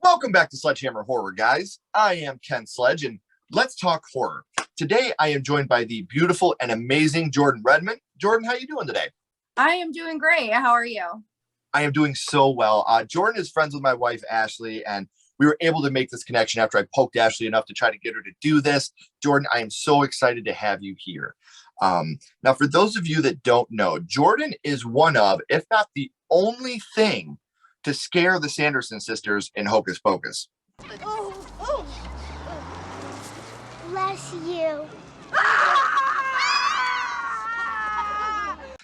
Welcome back to Sledgehammer Horror, guys. I am Ken Sledge, and let's talk horror. Today, I am joined by the beautiful and amazing Jordan Redmond. Jordan, how are you doing today? I am doing great. How are you? I am doing so well. Jordan is friends with my wife, Ashley, and we were able to make this connection after I poked Ashley enough to try to get her to do this. Jordan, I am so excited to have you here. Now, for those of you that don't know, Jordan is one of, if not the only thing to scare the Sanderson sisters in Hocus Pocus. Oh. Bless you.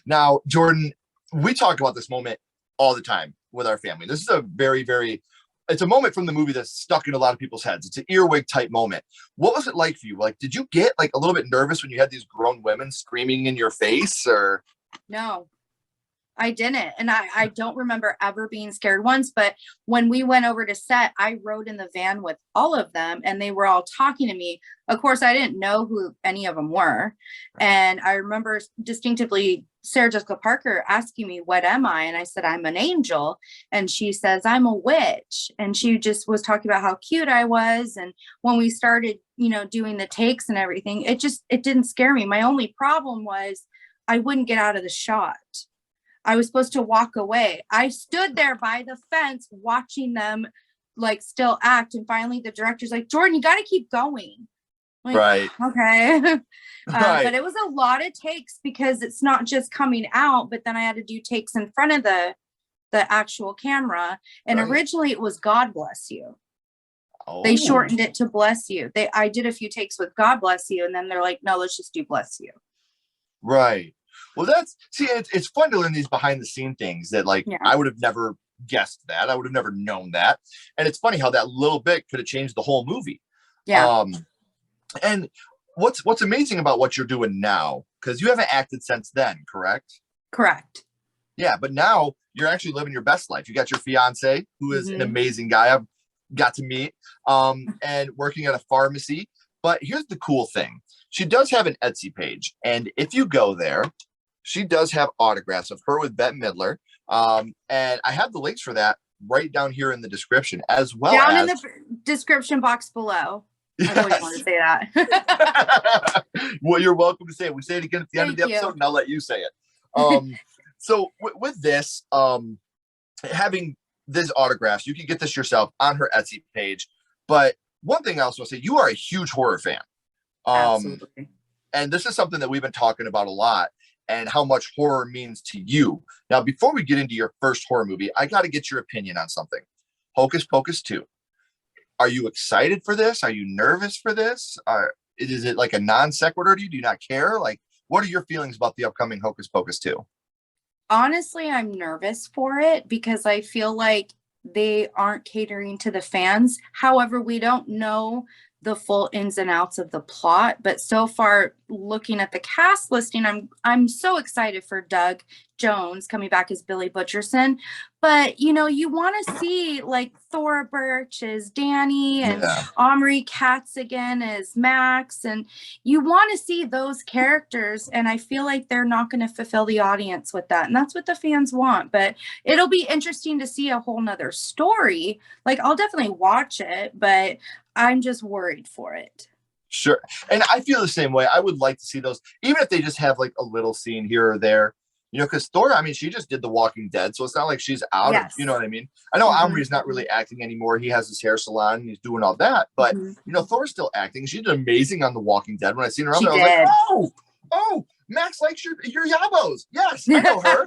Now, Jordan, we talk about this moment all the time with our family. This is a it's a moment from the movie that's stuck in a lot of people's heads. It's an earwig type moment. What was it like for you? Like, did you get like a little bit nervous when you had these grown women screaming in your face, or? No, I didn't. And I don't remember ever being scared once, but when we went over to set, I rode in the van with all of them and they were all talking to me. Of course, I didn't know who any of them were. And I remember distinctively Sarah Jessica Parker asking me, "What am I?" And I said, "I'm an angel." And she says, "I'm a witch." And she just was talking about how cute I was. And when we started, doing the takes and everything, it didn't scare me. My only problem was I wouldn't get out of the shot. I was supposed to walk away. I stood there by the fence watching them like still act. And finally the director's like, "Jordan, you got to keep going." Like, right. Okay. Right. But it was a lot of takes because it's not just coming out, but then I had to do takes in front of the actual camera. And Right. Originally it was "God bless you." Oh. They shortened it to "bless you." I did a few takes with "God bless you." And then they're like, "No, let's just do "bless you." Right. Well, it's fun to learn these behind the scene things that I would have never guessed that. I would have never known that. And it's funny how that little bit could have changed the whole movie. Yeah. And what's amazing about what you're doing now, because you haven't acted since then, correct? Correct. Yeah, but now you're actually living your best life. You got your fiance, who is an amazing guy I've got to meet, and working at a pharmacy. But here's the cool thing. She does have an Etsy page. And if you go there, she does have autographs of her with Bette Midler. And I have the links for that right down here in the description, as well down as in the description box below. Yes. I always want to say that. Well, you're welcome to say it. We say it again at the end of the Thank you. episode, and I'll let you say it. So with this, having these autographs, you can get this yourself on her Etsy page. But one thing I also want to say, you are a huge horror fan. Absolutely. And this is something that we've been talking about a lot, and how much horror means to you. Now, before we get into your first horror movie, I got to get your opinion on something. Hocus Pocus 2. Are you excited for this? Are you nervous for this? Is it like a non sequitur to you? Do you not care? Like, what are your feelings about the upcoming Hocus Pocus 2? Honestly, I'm nervous for it because I feel like they aren't catering to the fans. However, we don't know the full ins and outs of the plot, but so far, looking at the cast listing, I'm so excited for Doug Jones coming back as Billy Butcherson. But you want to see like Thora Birch as Danny and Omri Katz again as Max, and you want to see those characters. And I feel like they're not going to fulfill the audience with that, and that's what the fans want. But it'll be interesting to see a whole nother story. Like, I'll definitely watch it, but I'm just worried for it. Sure. And I feel the same way. I would like to see those, even if they just have like a little scene here or there, because Thora, I mean, she just did The Walking Dead, so it's not like she's out of, you know what I mean? I know Omri's not really acting anymore. He has his hair salon and he's doing all that, but Thora's still acting. She did amazing on The Walking Dead. When I seen her on there, I was like, oh, Max likes your yabos. Yes, I know her.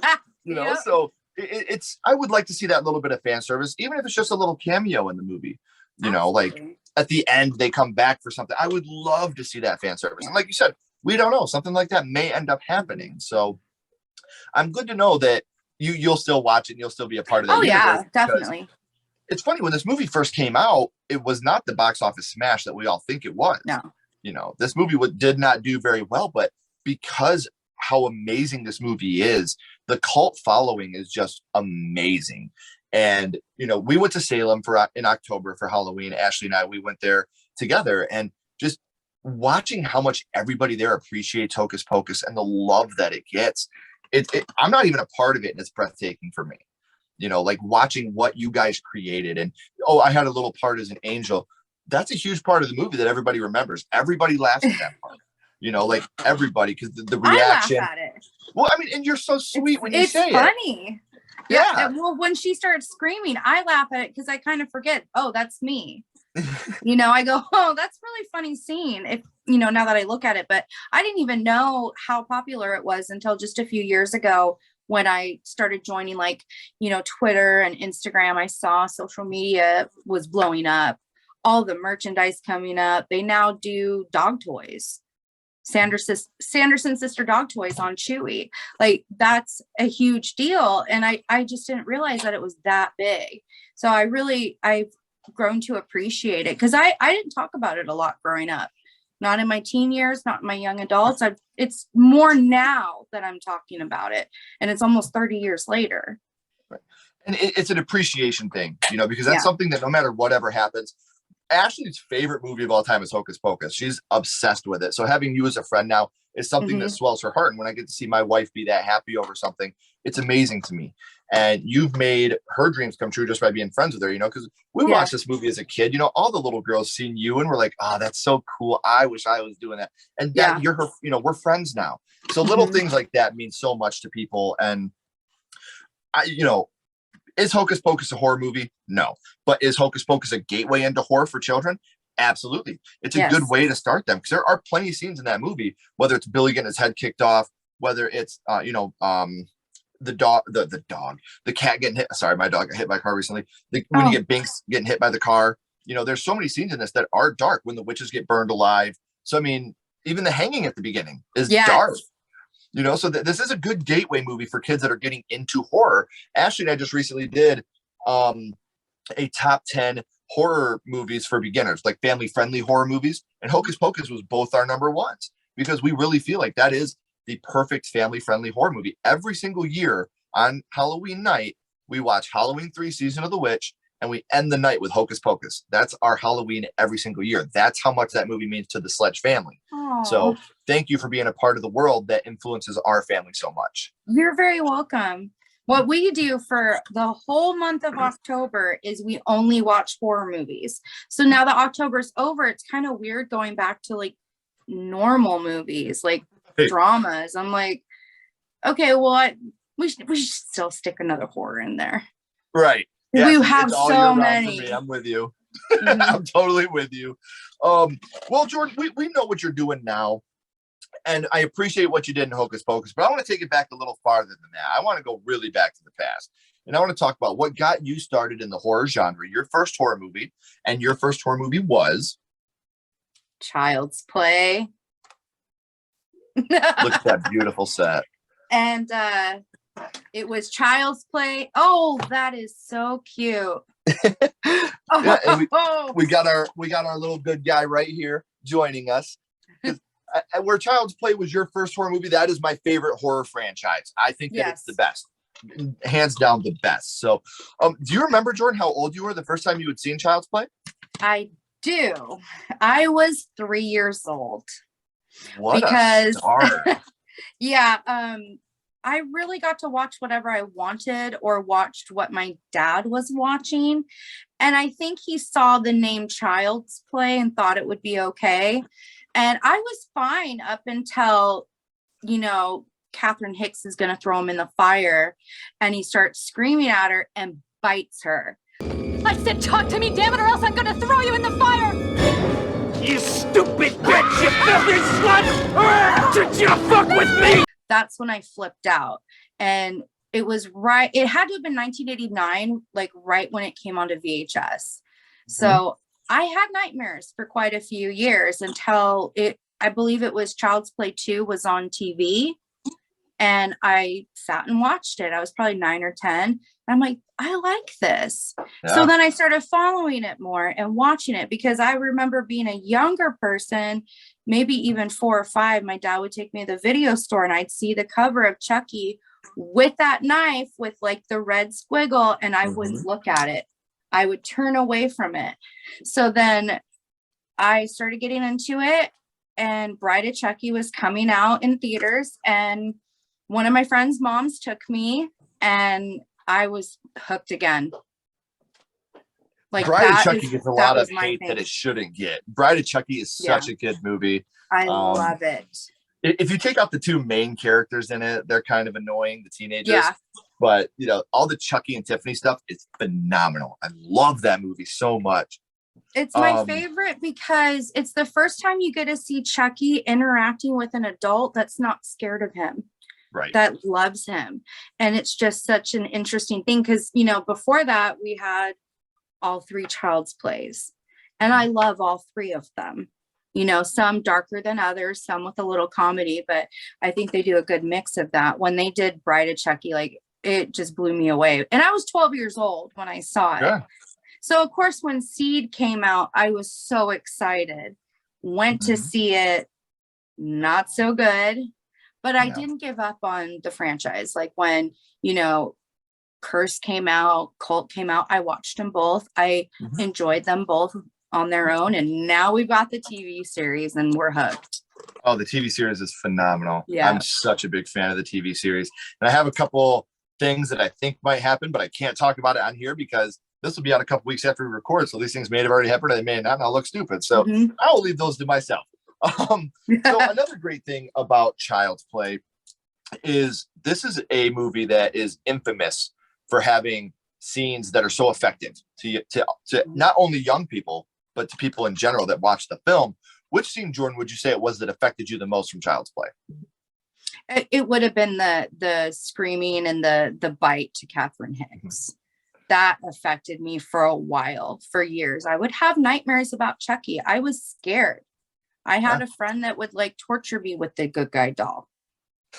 So it's, I would like to see that little bit of fan service, even if it's just a little cameo in the movie, like at the end, they come back for something. I would love to see that fan service. And like you said, we don't know. Something like that may end up happening. So I'm good to know that you'll still watch it and you'll still be a part of that. Oh, yeah, definitely. It's funny, when this movie first came out, it was not the box office smash that we all think it was. No. This movie did not do very well, but because how amazing this movie is, the cult following is just amazing. And, we went to Salem in October for Halloween. Ashley and I, we went there together, and just watching how much everybody there appreciates Hocus Pocus and the love that it gets. I'm not even a part of it, and it's breathtaking for me. you know, like watching what you guys created. And, oh, I had a little part as an angel. That's a huge part of the movie that everybody remembers. Everybody laughs at that part, you know, like everybody, because the reaction. I laugh at it. Well, I mean, and you're so sweet when you say it. It's funny. Yeah. Well, when she starts screaming, I laugh at it because I kind of forget, oh, that's me. You know, I go, oh, that's really funny scene. If, you know, now that I look at it, but I didn't even know how popular it was until just a few years ago when I started joining, like, you know, Twitter and Instagram. I saw social media was blowing up, all the merchandise coming up. They now do dog toys. Sanderson sister dog toys on Chewy. Like, that's a huge deal. And I just didn't realize that it was that big. So I've grown to appreciate it, because I didn't talk about it a lot growing up. Not in my teen years, not in my young adults. It's more now that I'm talking about it. And it's almost 30 years later. Right. And it's an appreciation thing, you know, because that's something that no matter whatever happens, Ashley's favorite movie of all time is Hocus Pocus. She's obsessed with it. So having you as a friend now is something that swells her heart. And when I get to see my wife be that happy over something, it's amazing to me. And you've made her dreams come true just by being friends with her, you know, because we watched this movie as a kid, you know, all the little girls seen you and we're like, oh, that's so cool. I wish I was doing that. And that you're her, you know, we're friends now. So little things like that mean so much to people. And you know, is Hocus Pocus a horror movie? No. But is Hocus Pocus a gateway into horror for children? Absolutely. It's a good way to start them, because there are plenty of scenes in that movie, whether it's Billy getting his head kicked off, whether it's, the cat getting hit. Sorry, my dog got hit by a car recently. When you get Binks getting hit by the car, you know, there's so many scenes in this that are dark, when the witches get burned alive. So, I mean, even the hanging at the beginning is dark. You know, so this is a good gateway movie for kids that are getting into horror. Ashley and I just recently did a top 10 horror movies for beginners, like family-friendly horror movies. And Hocus Pocus was both our number ones, because we really feel like that is the perfect family-friendly horror movie. Every single year on Halloween night, we watch Halloween 3 Season of the Witch, and we end the night with Hocus Pocus. That's our Halloween every single year. That's how much that movie means to the Sledge family. Aww. So thank you for being a part of the world that influences our family so much. You're very welcome. What we do for the whole month of October is we only watch horror movies. So now that October's over, it's kind of weird going back to like normal movies, like dramas. I'm like, okay, well, we should still stick another horror in there. Right. Yes, we have so many. I'm with you. I'm totally with you. Well, Jordan, we know what you're doing now, and I appreciate what you did in Hocus Pocus, but I want to take it back a little farther than that. I want to go really back to the past, and I want to talk about what got you started in the horror genre. Your first horror movie, and your first horror movie was Child's Play. Look at that beautiful set. And it was Child's Play. Oh, that is so cute. We got our little good guy right here joining us. Where Child's Play was your first horror movie, that is my favorite horror franchise. I think that it's the best, hands down the best. So do you remember, Jordan, how old you were the first time you had seen Child's Play? I do. I was 3 years old. What a star. I really got to watch whatever I wanted, or watched what my dad was watching. And I think he saw the name Child's Play and thought it would be okay. And I was fine up until, you know, Catherine Hicks is going to throw him in the fire, and he starts screaming at her and bites her. I said, talk to me, damn it, or else I'm going to throw you in the fire. You stupid bitch, you filthy slut! Did you fuck with me? That's when I flipped out. And it was it had to have been 1989, like right when it came onto VHS. So I had nightmares for quite a few years until I believe it was Child's Play 2 was on TV. And I sat and watched it. I was probably 9 or 10. And I'm like, I like this. Yeah. So then I started following it more and watching it, because I remember being a younger person, maybe even 4 or 5. My dad would take me to the video store, and I'd see the cover of Chucky with that knife with like the red squiggle, and I wouldn't look at it. I would turn away from it. So then I started getting into it, and Bride of Chucky was coming out in theaters, and one of my friend's moms took me, and I was hooked again. Like Bride of Chucky gets a lot of hate thing that it shouldn't get. Bride of Chucky is such a good movie. I love it. If you take out the two main characters in it, they're kind of annoying, the teenagers. Yeah. But, you know, all the Chucky and Tiffany stuff is phenomenal. I love that movie so much. It's my favorite because it's the first time you get to see Chucky interacting with an adult that's not scared of him. Right. That loves him. And it's just such an interesting thing because, you know, before that, we had all three Child's Plays. And I love all three of them. You know, some darker than others, some with a little comedy, but I think they do a good mix of that. When they did Bride of Chucky, like it just blew me away. And I was 12 years old when I saw it. Yeah. So of course, when Seed came out, I was so excited. Went to see it, not so good, but I didn't give up on the franchise. Like when, you know, Curse came out, Cult came out, I watched them both. I enjoyed them both on their own, and now we've got the TV series and we're hooked. Oh, the TV series is phenomenal. Yeah. I'm such a big fan of the TV series. And I have a couple things that I think might happen, but I can't talk about it on here because this will be out a couple weeks after we record. So these things may have already happened or they may not, and I'll look stupid. So I'll leave those to myself. So another great thing about Child's Play is this is a movie that is infamous for having scenes that are so effective to not only young people, but to people in general that watch the film. Which scene, Jordan, would you say it was that affected you the most from Child's Play? It would have been the screaming and the bite to Catherine Hicks. That affected me for a while, for years. I would have nightmares about Chucky. I was scared. I had a friend that would like torture me with the good guy doll.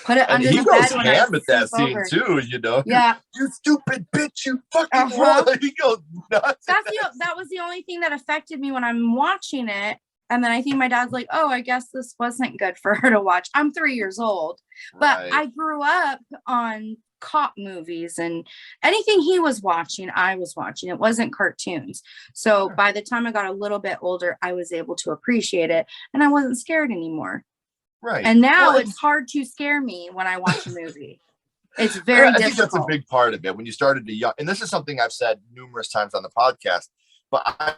Put it under the bed when I at that scene over. too, you know. Yeah. You stupid bitch, you fucking whore. He goes nuts. That was the only thing that affected me when I'm watching it. And then I think my dad's like, oh, I guess this wasn't good for her to watch. I'm 3 years old, but I grew up on cop movies and anything he was watching, I was watching. It wasn't cartoons. So by the time I got a little bit older, I was able to appreciate it and I wasn't scared anymore. Right. And now it's hard to scare me when I watch a movie. It's very difficult. I think that's a big part of it. When you started to young, and this is something I've said numerous times on the podcast, but I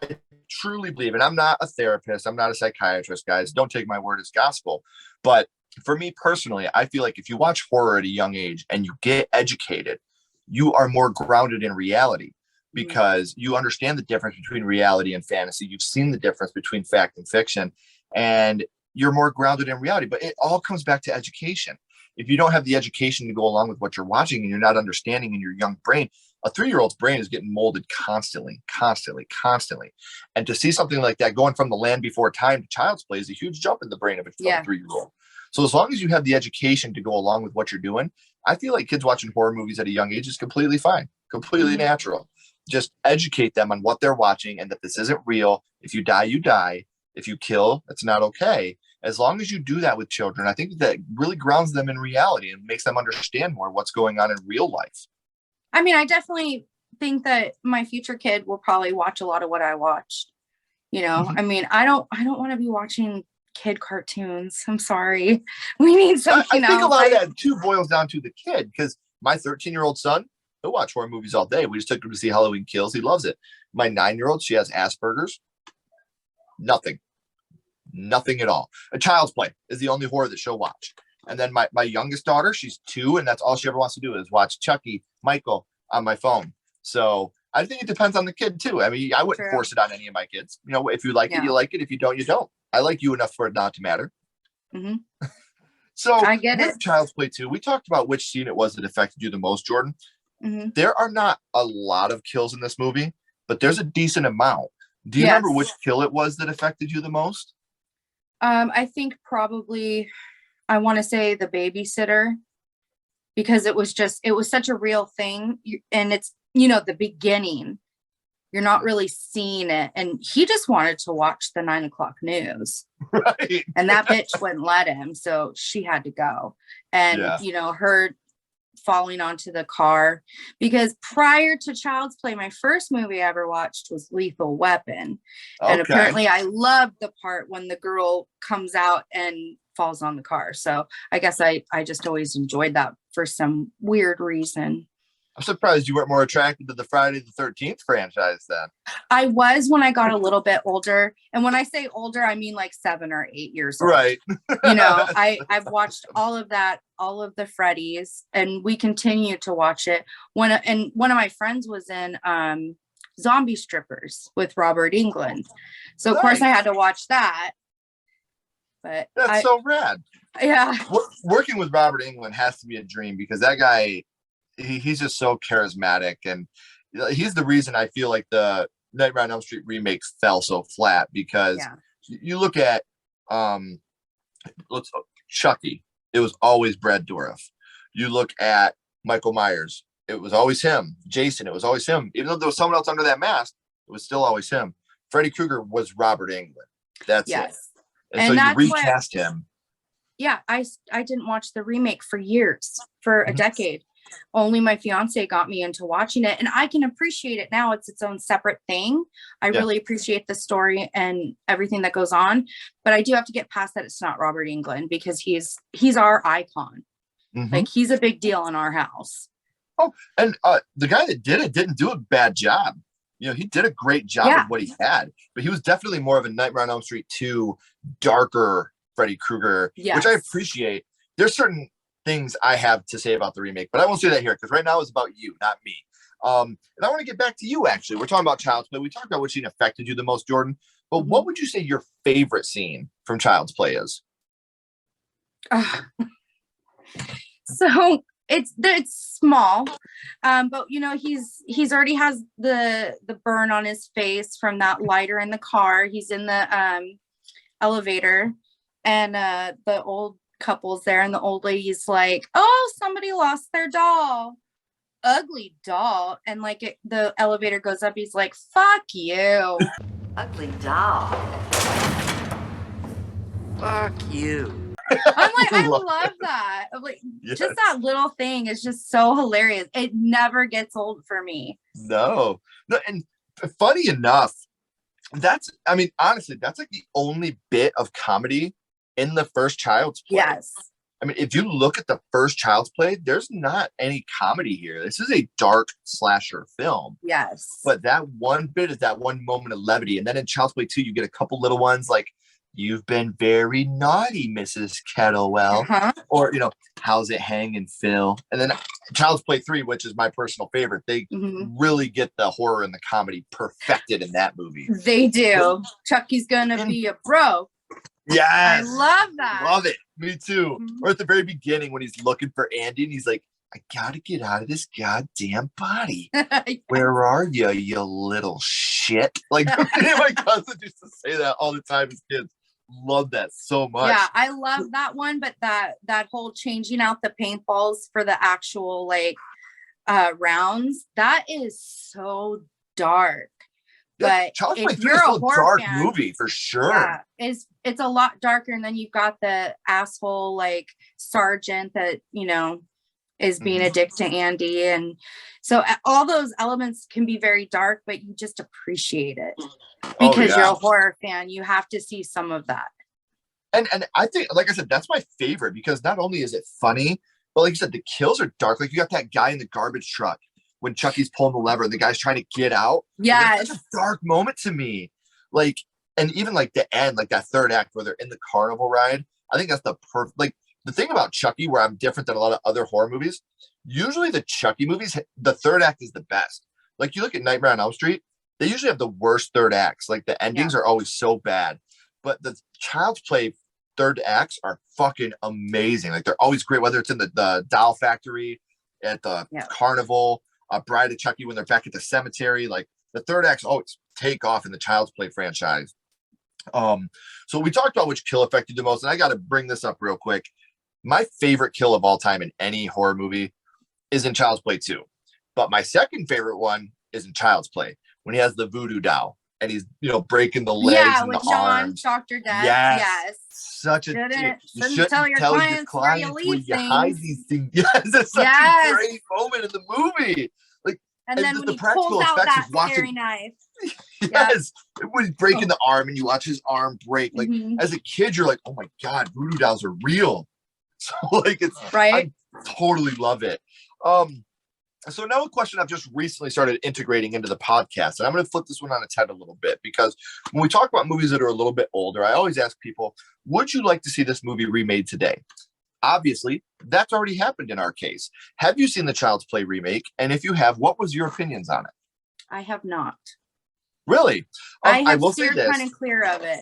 truly believe, and I'm not a therapist, I'm not a psychiatrist, guys, don't take my word as gospel. But for me personally, I feel like if you watch horror at a young age and you get educated, you are more grounded in reality because you understand the difference between reality and fantasy. You've seen the difference between fact and fiction, and you're more grounded in reality. But it all comes back to education. If you don't have the education to go along with what you're watching and you're not understanding in your young brain, a 3-year-old's brain is getting molded constantly. And to see something like that going from The Land Before Time to Child's Play is a huge jump in the brain of a 3-year-old. So as long as you have the education to go along with what you're doing, I feel like kids watching horror movies at a young age is completely fine, completely natural. Just educate them on what they're watching and that this isn't real. If you die, you die. If you kill, it's not okay. As long as you do that with children, I think that really grounds them in reality and makes them understand more what's going on in real life. I mean, I definitely think that my future kid will probably watch a lot of what I watched. You know, I mean, I don't want to be watching kid cartoons. I'm sorry. We need something else. I think a lot of that too boils down to the kid, because my 13-year-old son, he'll watch horror movies all day. We just took him to see Halloween Kills. He loves it. My 9-year-old, she has Asperger's. Nothing at all. A Child's Play is the only horror that she'll watch. And then my youngest daughter, she's 2, and that's all she ever wants to do is watch Chucky, Michael on my phone. So I think it depends on the kid too. I mean, I wouldn't force it on any of my kids. You know, if you like it, you like it. If you don't, you don't. I like you enough for it not to matter. So I get it. Child's Play 2, we talked about which scene it was that affected you the most, Jordan. There are not a lot of kills in this movie, but there's a decent amount. Do you remember which kill it was that affected you the most? I think probably, I want to say the babysitter, because it was such a real thing. And it's, you know, the beginning, you're not really seeing it. And he just wanted to watch the 9 o'clock news. Right. And that bitch wouldn't let him. So she had to go. And, you know, her falling onto the car, because prior to Child's Play, my first movie I ever watched was Lethal Weapon. And apparently I loved the part when the girl comes out and falls on the car. So I guess I just always enjoyed that for some weird reason. I'm surprised you weren't more attracted to the Friday the 13th franchise then. I was when I got a little bit older. And when I say older, I mean like 7 or 8 years old. Right. You know, I've watched all of that, all of the Freddy's, and we continue to watch it. And one of my friends was in Zombie Strippers with Robert Englund. So of course I had to watch that. But that's so rad. Yeah. Working with Robert Englund has to be a dream because that guy, he's just so charismatic, and he's the reason I feel like the Nightmare on Elm Street remakes fell so flat because you look at Chucky, it was always Brad Dourif. You look at Michael Myers, it was always him. Jason, it was always him. Even though there was someone else under that mask, it was still always him. Freddy Krueger was Robert Englund. That's it. And so you recast him. Yeah, I didn't watch the remake for years, for a decade. Only my fiance got me into watching it, and I can appreciate it now. It's its own separate thing. I really appreciate the story and everything that goes on, but I do have to get past that it's not Robert Englund because he's our icon. Like he's a big deal in our house. Oh, and the guy that did it didn't do a bad job. You know, he did a great job of what he had, but he was definitely more of a Nightmare on Elm Street 2 darker Freddy Krueger, which I appreciate. There's certain things I have to say about the remake, but I won't say that here because right now it's about you, not me. And I want to get back to you, actually. We're talking about Child's Play. We talked about which scene affected you the most, Jordan, but what would you say your favorite scene from Child's Play is? So it's small, but you know, he's already has the burn on his face from that lighter in the car. He's in the elevator, and the old couple's there, and the old lady's like, oh, somebody lost their doll, ugly doll, and like the elevator goes up, he's like, fuck you. Ugly doll. Fuck you. I'm like, I love that. I'm like, just that little thing is just so hilarious. It never gets old for me. No, and funny enough, honestly, that's like the only bit of comedy in the first Child's Play. Yes. I mean, if you look at the first Child's Play, there's not any comedy here. This is a dark slasher film. Yes. But that one bit is that one moment of levity. And then in Child's Play 2, you get a couple little ones like, you've been very naughty, Mrs. Kettlewell. Or, you know, how's it hanging, Phil? And then Child's Play 3, which is my personal favorite, they really get the horror and the comedy perfected in that movie. They do. Chucky's gonna be a bro. Yes. I love that. Love it. Me too. Or at the very beginning when he's looking for Andy and he's like, I gotta get out of this goddamn body. Where are you, you little shit? Like, my cousin used to say that all the time as kids. Love that so much. Yeah, I love that one, but that whole changing out the paintballs for the actual like rounds, that is so dark. But if you're a horror fan, movie for sure. It's a lot darker, and then you've got the asshole like sergeant that, you know, is being a dick to Andy, and so all those elements can be very dark, but you just appreciate it because you're a horror fan. You have to see some of that. And I think, like I said, that's my favorite because not only is it funny, but like you said, the kills are dark. Like you got that guy in the garbage truck when Chucky's pulling the lever and the guy's trying to get out. Yeah, it's such a dark moment to me. Like, and even like the end, like that third act where they're in the carnival ride. I think that's the perfect. Like the thing about Chucky, where I'm different than a lot of other horror movies. Usually the Chucky movies, the third act is the best. Like you look at Nightmare on Elm Street, they usually have the worst third acts. Like the endings are always so bad. But the Child's Play third acts are fucking amazing. Like they're always great, whether it's in the doll factory, at the carnival, Bride of Chucky when they're back at the cemetery. Like the third acts always take off in the Child's Play franchise. So we talked about which kill affected the most, and I got to bring this up real quick. My favorite kill of all time in any horror movie is in Child's Play 2. But my second favorite one is in Child's Play when he has the voodoo doll and he's, you know, breaking the legs and with the John, arms. Dr. Death. Yes. Such a you shouldn't tell your clients where you hide these things. Yes, it's such a great moment in the movie. Like, and then when he pulls out that scary knife. Yes, when he's breaking the arm and you watch his arm break. Like as a kid, you're like, oh my god, voodoo dolls are real. So like it's I totally love it. So now a question I've just recently started integrating into the podcast, and I'm going to flip this one on its head a little bit, because when we talk about movies that are a little bit older, I always ask people, would you like to see this movie remade today? Obviously, that's already happened in our case. Have you seen the Child's Play remake? And if you have, what was your opinions on it? I have not. Really? I will steered say this. kind of clear of it.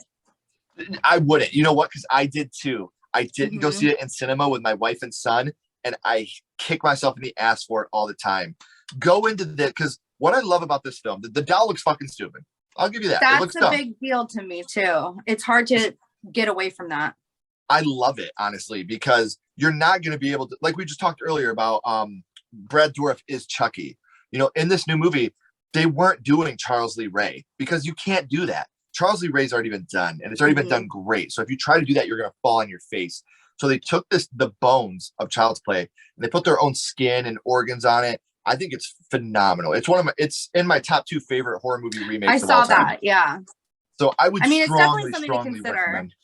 I wouldn't. You know what? Because I did too. I didn't go see it in cinema with my wife and son, and I kick myself in the ass for it all the time. Go into that, because what I love about this film, the doll looks fucking stupid. I'll give you that. That's a big deal to me too. It's hard to get away from that. I love it, honestly, because you're not going to be able to, like we just talked earlier about Brad Dourif is Chucky. You know, in this new movie, they weren't doing Charles Lee Ray, because you can't do that. Charles Lee Ray's already been done, and it's already been done great. So if you try to do that, you're going to fall on your face. So they took the bones of Child's Play, and they put their own skin and organs on it. I think it's phenomenal. It's in my top 2 favorite horror movie remakes. I saw that, yeah. So I would it's strongly definitely something to consider. recommend.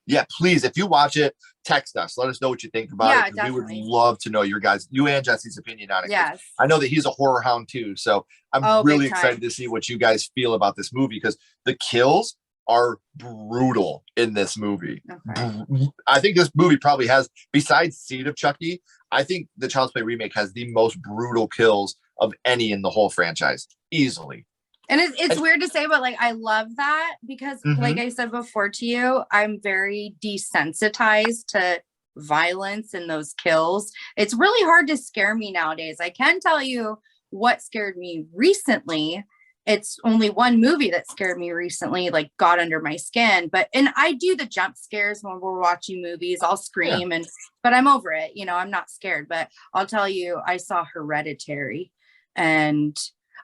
Yeah, please, if you watch it, text us. Let us know what you think about it. Definitely. We would love to know you and Jesse's opinion on it. Yes. I know that he's a horror hound too. So I'm really excited to see what you guys feel about this movie, because the kills are brutal in this movie. Okay. I think this movie probably has, besides Seed of Chucky, I think the Child's Play remake has the most brutal kills of any in the whole franchise, easily. And it's weird to say, but like, I love that, because like I said before to you, I'm very desensitized to violence and those kills. It's really hard to scare me nowadays. I can tell you what scared me recently. It's only one movie that scared me recently, like got under my skin. And I do the jump scares when we're watching movies. I'll scream, but I'm over it. You know, I'm not scared. But I'll tell you, I saw Hereditary, and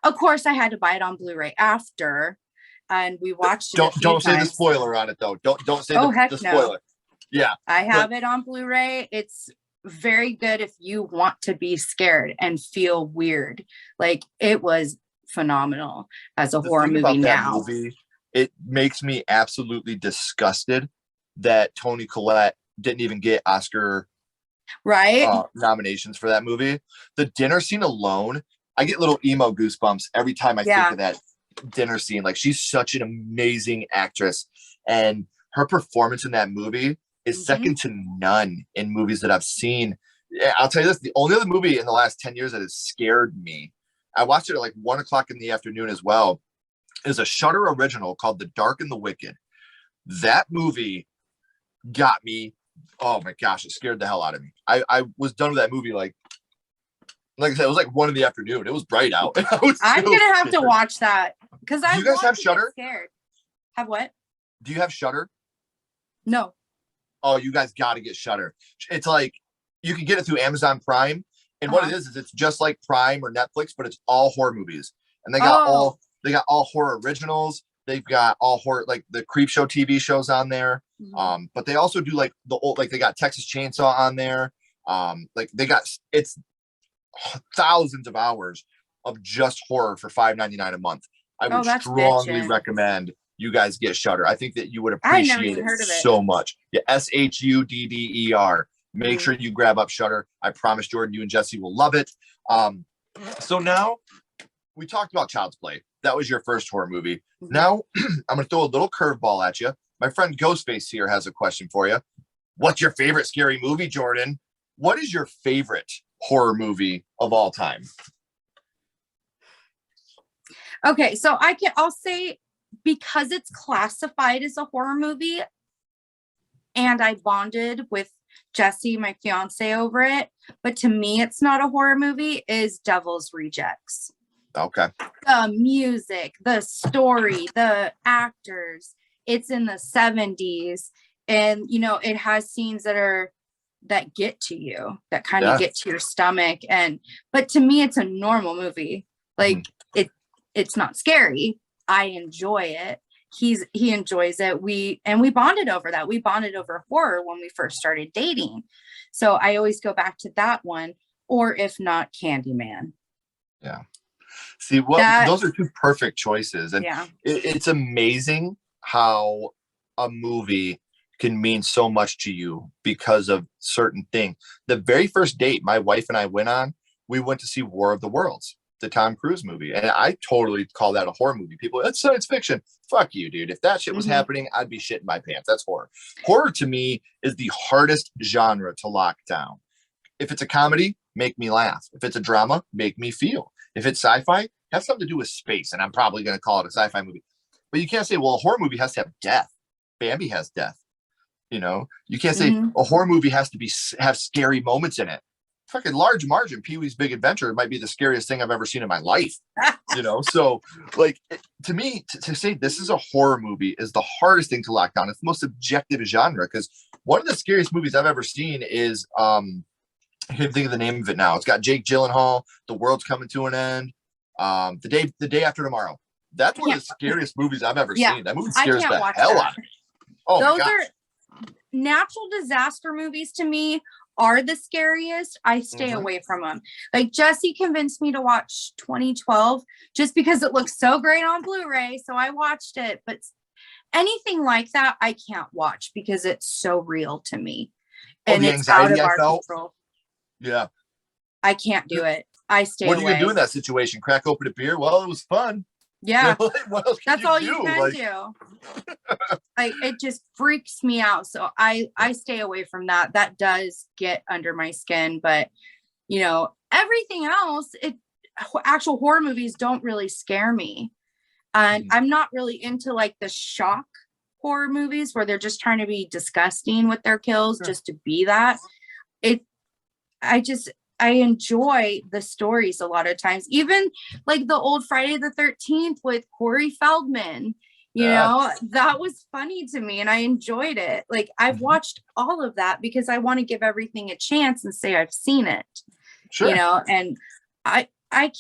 of course I had to buy it on Blu-ray after, and we watched it. Don't say the spoiler on it though. Don't say the spoiler. No. Yeah, I have it on Blu-ray. It's very good if you want to be scared and feel weird. Like, it was phenomenal as a horror movie now. It makes me absolutely disgusted that Toni Collette didn't even get Oscar nominations for that movie. The dinner scene alone, I get little emo goosebumps every time I think of that dinner scene. Like, she's such an amazing actress, and her performance in that movie is second to none in movies that I've seen. I'll tell you this, the only other movie in the last 10 years that has scared me, I watched it at like 1 o'clock in the afternoon as well, is a Shudder original called The Dark and the Wicked. That movie got me, oh my gosh, it scared the hell out of me. I was done with that movie like I said, it was like 1 in the afternoon. It was bright out. I'm going to have to watch that, because I you guys have Shudder? Scared. Have what? Do you have Shudder? No. Oh, you guys got to get Shudder. It's like, you can get it through Amazon Prime. And what it is it's just like Prime or Netflix, but it's all horror movies. And they got all horror originals. They've got all horror, like the Creepshow TV shows on there. But they also do like the old, like they got Texas Chainsaw on there. Like it's thousands of hours of just horror for $5.99 a month. I would strongly recommend you guys get Shudder. I think that you would appreciate it so much. Yeah, SHUDDER. Make sure you grab up Shudder. I promise, Jordan, you and Jesse will love it. So now we talked about Child's Play. That was your first horror movie. Now I'm going to throw a little curveball at you. My friend Ghostface here has a question for you. What's your favorite scary movie, Jordan? What is your favorite horror movie of all time? Okay, so I'll say, because it's classified as a horror movie, and I bonded with Jesse, my fiance, over it, but to me it's not a horror movie, is Devil's Rejects. Okay. The music, the story, the actors, it's in the 70s, and you know, it has scenes that get to you, that kind of get to your stomach, but to me it's a normal movie. Like, it's not scary. I enjoy it. He enjoys it. We bonded over that. We bonded over horror when we first started dating. So I always go back to that one, or if not, Candyman. Yeah. See, those are 2 perfect choices. And it's amazing how a movie can mean so much to you because of certain things. The very first date my wife and I went on, we went to see War of the Worlds, the Tom Cruise movie. And I totally call that a horror movie. People, that's science fiction. Fuck you, dude. If that shit was happening, I'd be shitting my pants. That's horror. Horror to me is the hardest genre to lock down. If it's a comedy, make me laugh. If it's a drama, make me feel. If it's sci-fi, have something to do with space. And I'm probably going to call it a sci-fi movie. But you can't say, well, a horror movie has to have death. Bambi has death. You know, you can't say a horror movie has to have scary moments in it. Fucking Large Margin, Pee-wee's Big Adventure might be the scariest thing I've ever seen in my life. You know, so like to me, to say this is a horror movie is the hardest thing to lock down. It's the most objective genre, because one of the scariest movies I've ever seen is I can't think of the name of it now. It's got Jake Gyllenhaal. The World's Coming to an End. The day after tomorrow. That's one of the scariest movies I've ever seen. That movie scares the hell out of me. Oh, those are natural disaster movies to me. Are the scariest. I stay away from them. Like Jesse convinced me to watch 2012 just because it looks so great on Blu-ray. So I watched it, but anything like that, I can't watch because it's so real to me. And the it's out of our felt. control. Yeah. I can't do it. I stay What away. are you gonna do in that situation? Crack open a beer? Well, it was fun. Yeah. What else That's all you do? can do. Like it just freaks me out. So I stay away from that. That does get under my skin, but you know, everything else, actual horror movies don't really scare me. And I'm not really into like the shock horror movies where they're just trying to be disgusting with their kills just to be that. I enjoy the stories a lot of times, even like the old Friday the 13th with Corey Feldman, you know, that was funny to me and I enjoyed it. Like I've watched all of that because I want to give everything a chance and say I've seen it, you know, and I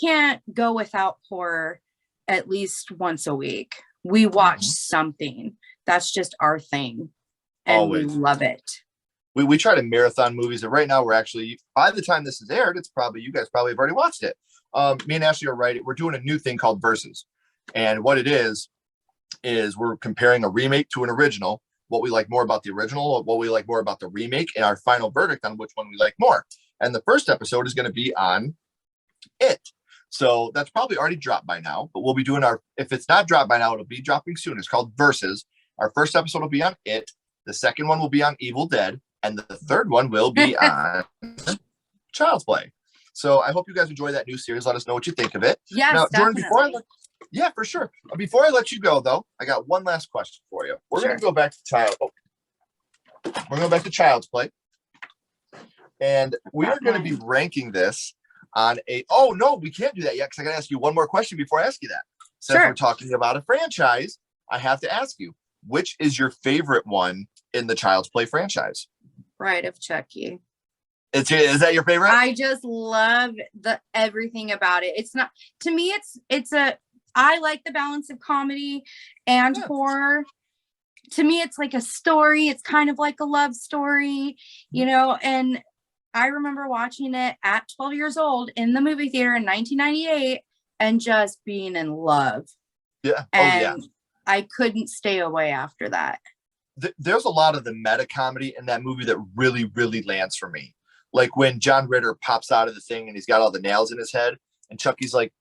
can't go without horror at least once a week. We watch something. That's just our thing. And Always. we love it. We try to marathon movies, and right now we're actually, by the time this is aired, it's probably, you guys probably have already watched it. Me and Ashley are right. We're doing a new thing called Versus. And what it is we're comparing a remake to an original, what we like more about the original, what we like more about the remake, and our final verdict on which one we like more. And the first episode is going to be on It. So that's probably already dropped by now, but we'll be doing if it's not dropped by now, it'll be dropping soon. It's called Versus. Our first episode will be on It. The second one will be on Evil Dead. And the third one will be on Child's Play. So I hope you guys enjoy that new series. Let us know what you think of it. Yes, now, Jordan, definitely. Yeah, for sure. Before I let you go, though, I got one last question for you. We're going to go back to We're going to go back to Child's Play. And we are going to be ranking this on oh, no, we can't do that yet because I got to ask you one more question before I ask you that. Since we're talking about a franchise, I have to ask you, which is your favorite one in the Child's Play franchise? Bride of Chucky. Is that your favorite? I just love everything about it. It's not, to me, I like the balance of comedy and horror. To me, it's like a story. It's kind of like a love story, you know, and I remember watching it at 12 years old in the movie theater in 1998 and just being in love. Yeah. And I couldn't stay away after that. There's a lot of the meta comedy in that movie that really, really lands for me. Like when John Ritter pops out of the thing and he's got all the nails in his head, and Chucky's like,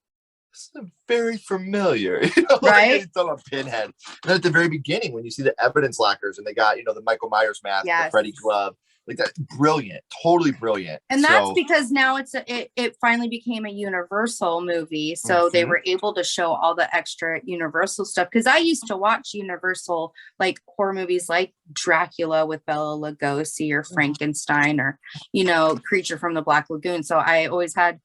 "This is very familiar," you know, right? He's on a pinhead. And then at the very beginning, when you see the evidence lockers and they got, you know, the Michael Myers mask, the Freddy glove, like that, brilliant, totally brilliant. And that's because now it finally became a Universal movie, so they were able to show all the extra Universal stuff. Because I used to watch Universal like horror movies like Dracula with Bela Lugosi or Frankenstein or, you know, Creature from the Black Lagoon. So I always had.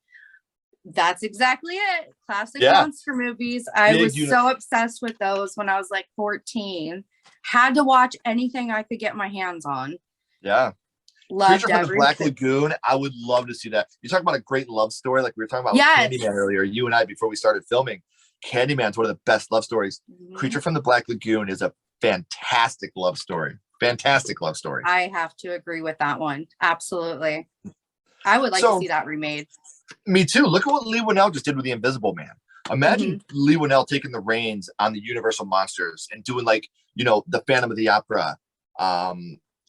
That's exactly it. Classic monster movies. I was so obsessed with those when I was like 14. Had to watch anything I could get my hands on. Yeah. Loved Creature from the Black Lagoon. I would love to see that. You talk about a great love story, like we were talking about with Candyman earlier. You and I, before we started filming, Candyman's one of the best love stories. Creature from the Black Lagoon is a fantastic love story. Fantastic love story. I have to agree with that one. Absolutely. I would like to see that remade. Me too. Look at what Lee Winnell just did with The Invisible Man. Imagine Lee Winnell taking the reins on the Universal Monsters and doing, like, you know, the Phantom of the Opera.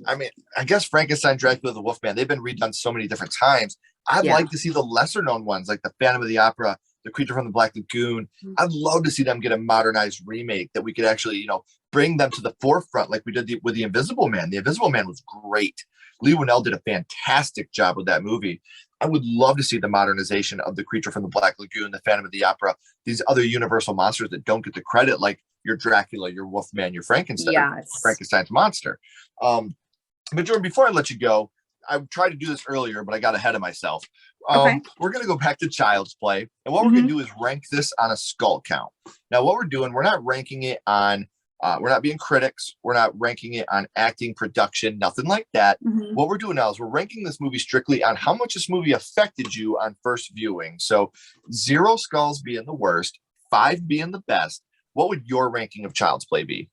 I mean, I guess Frankenstein, Dracula, the Wolfman, they've been redone so many different times. I'd like to see the lesser known ones like the Phantom of the Opera, the Creature from the Black Lagoon. I'd love to see them get a modernized remake that we could actually, you know, bring them to the forefront like we did with the Invisible Man. The Invisible Man was great. Lee Winnell did a fantastic job with that movie. I would love to see the modernization of the Creature from the Black Lagoon, the Phantom of the Opera, these other Universal monsters that don't get the credit, like your Dracula, your Wolfman, your Frankenstein, Frankenstein's monster. But Jordan, before I let you go, I tried to do this earlier, but I got ahead of myself. We're going to go back to Child's Play. And what we're going to do is rank this on a skull count. Now, what we're doing, we're not ranking it on, we're not being critics. We're not ranking it on acting, production, nothing like that. What we're doing now is we're ranking this movie strictly on how much this movie affected you on first viewing. So 0 skulls being the worst, 5 being the best. What would your ranking of Child's Play be?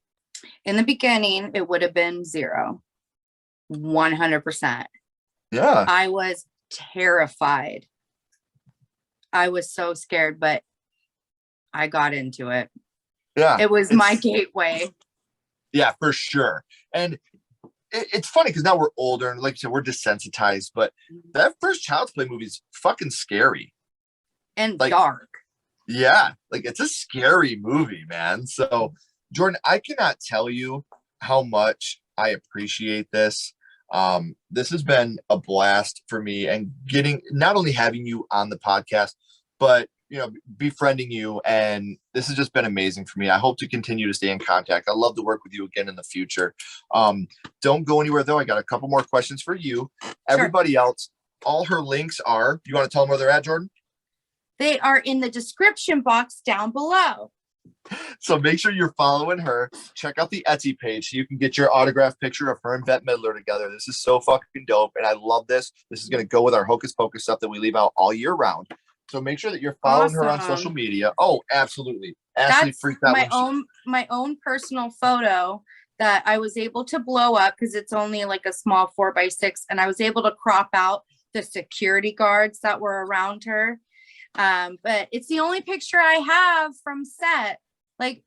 In the beginning, it would have been 0. 100%. Yeah. I was terrified. I was so scared, but I got into it. Yeah. It was my gateway. Yeah, for sure. And it's funny because now we're older and like you said, we're desensitized, but that first Child's Play movie is fucking scary. And like, dark. Yeah. Like it's a scary movie, man. So Jordan, I cannot tell you how much I appreciate this. This has been a blast for me, and getting not only having you on the podcast, but you know, befriending you, and this has just been amazing for me. I hope to continue to stay in contact. I'd love to work with you again in the future. Don't go anywhere though. I got a couple more questions for you. Sure. Everybody else, all her links are, you want to tell them where they're at, Jordan? They are in the description box down below. So make sure you're following her. Check out the Etsy page so you can get your autographed picture of her and Bette Midler together. This is so fucking dope, and I love this. This is going to go with our Hocus Pocus stuff that we leave out all year round. So make sure that you're following her on social media. Oh, absolutely. Ashley freaked out. My own personal photo that I was able to blow up because it's only like a small 4x6, and I was able to crop out the security guards that were around her. But it's the only picture I have from set. Like,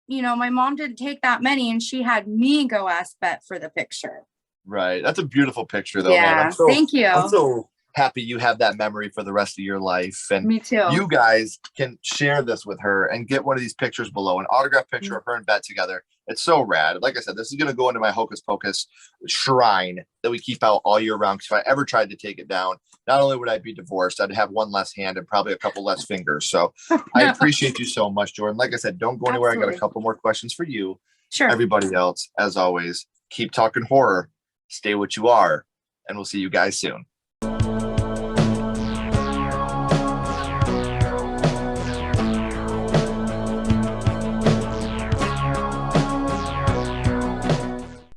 you know, my mom didn't take that many, and she had me go ask Bette for the picture. Right. That's a beautiful picture, though, yeah, man. Thank you. I'm so happy you have that memory for the rest of your life. And me too. You guys can share this with her and get one of these pictures below, an autographed picture of her and Bette together. It's so rad. Like I said, this is going to go into my Hocus Pocus shrine that we keep out all year round. Because if I ever tried to take it down, not only would I be divorced, I'd have one less hand and probably a couple less fingers. So I appreciate you so much, Jordan. Like I said, don't go anywhere. Absolutely. I got a couple more questions for you. Sure. Everybody else, as always, keep talking horror, stay what you are, and we'll see you guys soon.